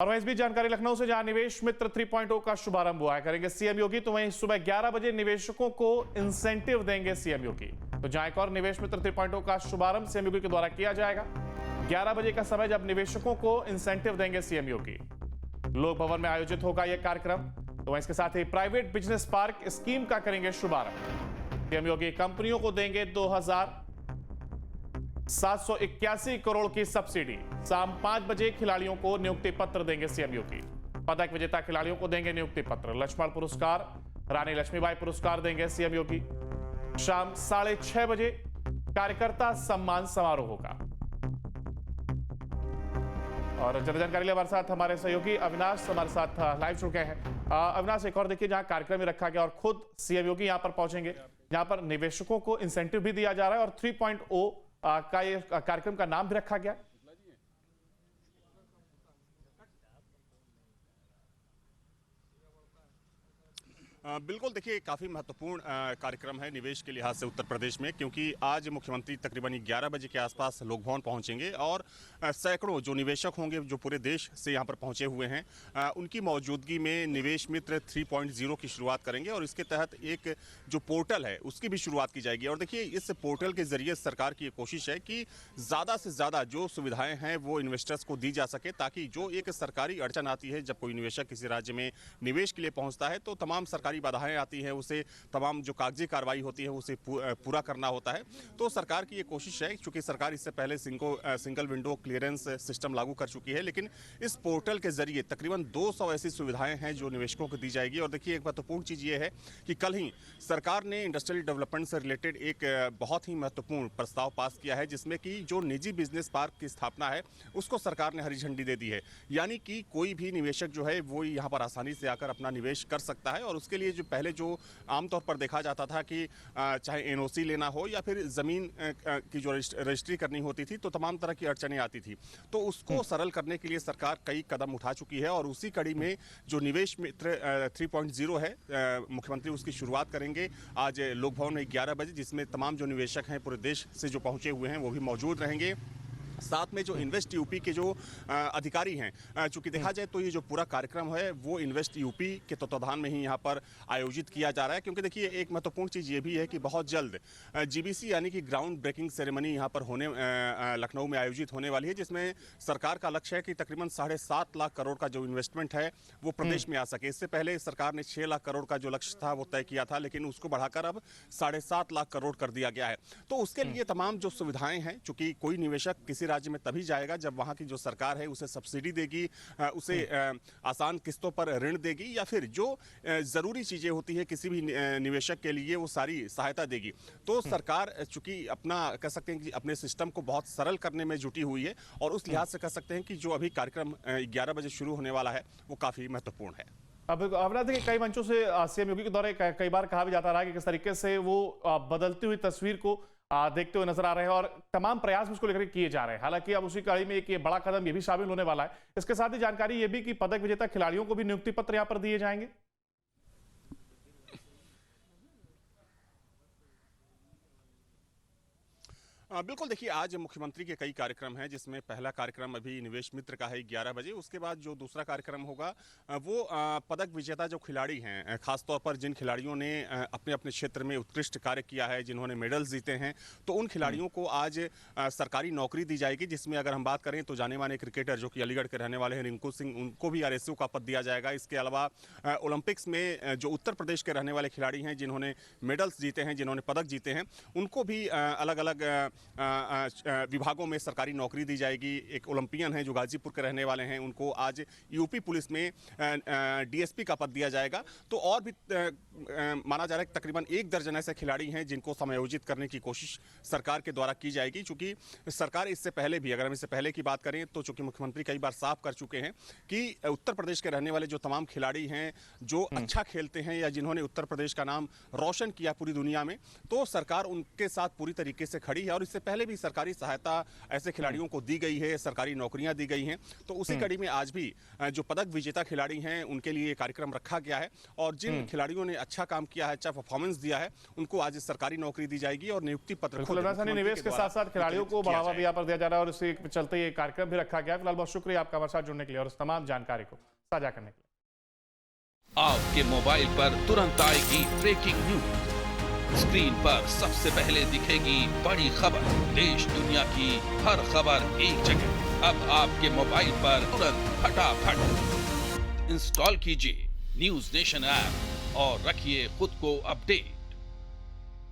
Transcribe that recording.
और वहीं इस बीच जानकारी लखनऊ से, जहां निवेश मित्र 3.0 का शुभारंभ हुआ है, करेंगे सीएम योगी। तो वहीं सुबह 11 बजे निवेशकों को इंसेंटिव देंगे सीएम योगी। तो जहां एक और निवेश मित्र 3.0 का शुभारंभ सीएम योगी के द्वारा किया जाएगा 11 बजे का समय, जब निवेशकों को इंसेंटिव देंगे सीएम योगी। लोक भवन में आयोजित होगा यह कार्यक्रम। तो वहीं इसके साथ ही प्राइवेट बिजनेस पार्क स्कीम का करेंगे शुभारंभ। सीएम योगी कंपनियों को देंगे 2,781 करोड़ की सब्सिडी। शाम 5 बजे खिलाड़ियों को नियुक्ति पत्र देंगे सीएम योगी। पदक विजेता खिलाड़ियों को देंगे नियुक्ति पत्र। लक्ष्मण पुरस्कार, रानी लक्ष्मीबाई पुरस्कार देंगे सीएम योगी। शाम 6:30 बजे कार्यकर्ता सम्मान समारोह होगा। और ज्यादा जानकारी लिए हमारे साथ हमारे सहयोगी अविनाश हमारे साथ लाइव जुड़ गए हैं। अविनाश, एक और देखिए, जहां कार्यक्रम में रखा गया और खुद सीएम योगी यहां पर पहुंचेंगे, यहां पर निवेशकों को इंसेंटिव भी दिया जा रहा है और 3.0 का ये कार्यक्रम का नाम भी रखा गया। बिल्कुल, देखिए काफ़ी महत्वपूर्ण कार्यक्रम है निवेश के लिहाज से उत्तर प्रदेश में, क्योंकि आज मुख्यमंत्री तकरीबन 11 बजे के आसपास लोक भवन पहुंचेंगे और सैकड़ों जो निवेशक होंगे जो पूरे देश से यहां पर पहुंचे हुए हैं, उनकी मौजूदगी में निवेश मित्र 3.0 की शुरुआत करेंगे और इसके तहत एक जो पोर्टल है उसकी भी शुरुआत की जाएगी। और देखिए, इस पोर्टल के जरिए सरकार की कोशिश है कि ज़्यादा से ज़्यादा जो सुविधाएँ हैं वो इन्वेस्टर्स को दी जा सके, ताकि जो एक सरकारी अड़चन आती है जब कोई निवेशक किसी राज्य में निवेश के लिए पहुँचता है तो तमाम सरकारी बाधाएं आती हैं, उसे तमाम जो कागजी कार्रवाई होती है उसे पूरा करना होता है। तो सरकार की ये कोशिश है, चूंकि सरकार इससे पहले सिंगल विंडो क्लियरेंस सिस्टम लागू कर चुकी है, लेकिन इस पोर्टल के जरिए तकरीबन 200 ऐसी सुविधाएं हैं जो निवेशकों को दी जाएगी। और देखिए, एक महत्वपूर्ण चीज़ ये है कि कल ही सरकार ने इंडस्ट्रियल डेवलपमेंट से रिलेटेड एक बहुत ही महत्वपूर्ण प्रस्ताव पास किया है, जिसमें कि जो निजी बिजनेस पार्क की स्थापना है उसको सरकार ने हरी झंडी दे दी है। यानी कि कोई भी निवेशक जो है वो यहाँ पर आसानी से आकर अपना निवेश कर सकता है। और उसके लिए जो पहले जो आमतौर पर देखा जाता था कि चाहे एनओसी लेना हो या फिर ज़मीन की जो रजिस्ट्री करनी होती थी, तो तमाम तरह की अड़चनें आती थी, तो उसको सरल करने के लिए सरकार कई कदम उठा चुकी है। और उसी कड़ी में जो निवेश मित्र 3.0 है, मुख्यमंत्री उसकी शुरुआत करेंगे आज लोक भवन में 11 बजे, जिसमें तमाम जो निवेशक हैं पूरे देश से जो पहुंचे हुए हैं वो भी मौजूद रहेंगे। साथ में जो इन्वेस्ट यूपी के जो अधिकारी हैं, चूंकि देखा जाए तो ये जो पूरा कार्यक्रम है वो इन्वेस्ट यूपी के तत्वाधान में ही यहाँ पर आयोजित किया जा रहा है। क्योंकि देखिए, एक महत्वपूर्ण चीज़ ये भी है कि बहुत जल्द जीबीसी यानी कि ग्राउंड ब्रेकिंग सेरेमनी यहाँ पर लखनऊ में आयोजित होने वाली है, जिसमें सरकार का लक्ष्य है कि तकरीबन 7.5 लाख करोड़ का जो इन्वेस्टमेंट है वो प्रदेश में आ सके। इससे पहले सरकार ने 6 लाख करोड़ का जो लक्ष्य था वो तय किया था, लेकिन उसको बढ़ाकर अब 7.5 लाख करोड़ कर दिया गया है। तो उसके लिए तमाम जो सुविधाएं हैं, चूंकि कोई निवेशक किसी राज्य में तभी जाएगा जब वहां की जो सरकार है उसे सब्सिडी देगी, उसे आसान किस्तों पर ऋण देगी, या फिर जो जरूरी चीजें होती है किसी भी निवेशक के लिए वो सारी सहायता देगी। तो सरकार चूंकि अपना कह सकते हैं कि अपने सिस्टम को बहुत सरल करने में जुटी हुई है, और उस लिहाज से कह सकते हैं कि जो अभी कार्यक्रम 11 बजे शुरू होने वाला है वो काफी महत्वपूर्ण है। अब ना देखिए, कई मंचों से सीएम योगी के दौरे कई बार कहा भी जाता रहा कि किस तरीके से वो बदलती हुई तस्वीर को देखते हुए नजर आ रहे हैं और तमाम प्रयास भी उसको लेकर किए जा रहे हैं। हालांकि अब उसी कड़ी में एक ये बड़ा कदम ये भी शामिल होने वाला है। इसके साथ ही जानकारी ये भी कि पदक विजेता खिलाड़ियों को भी नियुक्ति पत्र यहां पर दिए जाएंगे। बिल्कुल, देखिए आज मुख्यमंत्री के कई कार्यक्रम हैं, जिसमें पहला कार्यक्रम अभी निवेश मित्र का है 11 बजे। उसके बाद जो दूसरा कार्यक्रम होगा वो पदक विजेता जो खिलाड़ी हैं, खासतौर पर जिन खिलाड़ियों ने अपने अपने क्षेत्र में उत्कृष्ट कार्य किया है, जिन्होंने मेडल्स जीते हैं, तो उन खिलाड़ियों को आज सरकारी नौकरी दी जाएगी। जिसमें अगर हम बात करें तो जाने माने क्रिकेटर जो कि अलीगढ़ के रहने वाले हैं रिंकू सिंह, उनको भी RSU का पद दिया जाएगा। इसके अलावा ओलंपिक्स में जो उत्तर प्रदेश के रहने वाले खिलाड़ी हैं, जिन्होंने मेडल्स जीते हैं, जिन्होंने पदक जीते हैं, उनको भी अलग अलग विभागों में सरकारी नौकरी दी जाएगी। एक ओलंपियन है जो गाजीपुर के रहने वाले हैं, उनको आज यूपी पुलिस में DSP का पद दिया जाएगा। तो और भी माना जा रहा है कि तकरीबन 1 दर्जन ऐसे खिलाड़ी हैं जिनको समायोजित करने की कोशिश सरकार के द्वारा की जाएगी। चूंकि सरकार इससे पहले भी, अगर हम इससे पहले की बात करें तो चूंकि मुख्यमंत्री कई बार साफ कर चुके हैं कि उत्तर प्रदेश के रहने वाले जो तमाम खिलाड़ी हैं जो अच्छा खेलते हैं या जिन्होंने उत्तर प्रदेश का नाम रोशन किया पूरी दुनिया में, तो सरकार उनके साथ पूरी तरीके से खड़ी है। और इससे पहले भी सरकारी सहायता ऐसे खिलाड़ियों को दी गई है, सरकारी नौकरियां दी गई हैं। तो उसी कड़ी में आज भी जो पदक विजेता खिलाड़ी हैं उनके लिए कार्यक्रम रखा गया है और जिन खिलाड़ियों ने अच्छा काम किया है, अच्छा परफॉर्मेंस दिया है, उनको आज सरकारी नौकरी दी जाएगी और नियुक्ति पत्र खुद निवेश के साथ साथ खिलाड़ियों को बढ़ावा भी यहाँ पर दिया जा रहा है और इसके चलते ये कार्यक्रम भी रखा गया। फिलहाल बहुत शुक्रिया आपका हमारे साथ जुड़ने के लिए और इस तमाम जानकारी को साझा करने के लिए। आपके मोबाइल पर तुरंत आएगी ब्रेकिंग न्यूज, स्क्रीन पर सबसे पहले दिखेगी बड़ी खबर, देश दुनिया की हर खबर एक जगह। अब आपके मोबाइल पर तुरंत फटाफट इंस्टॉल कीजिए न्यूज नेशन ऐप और रखिए खुद को अपडेट।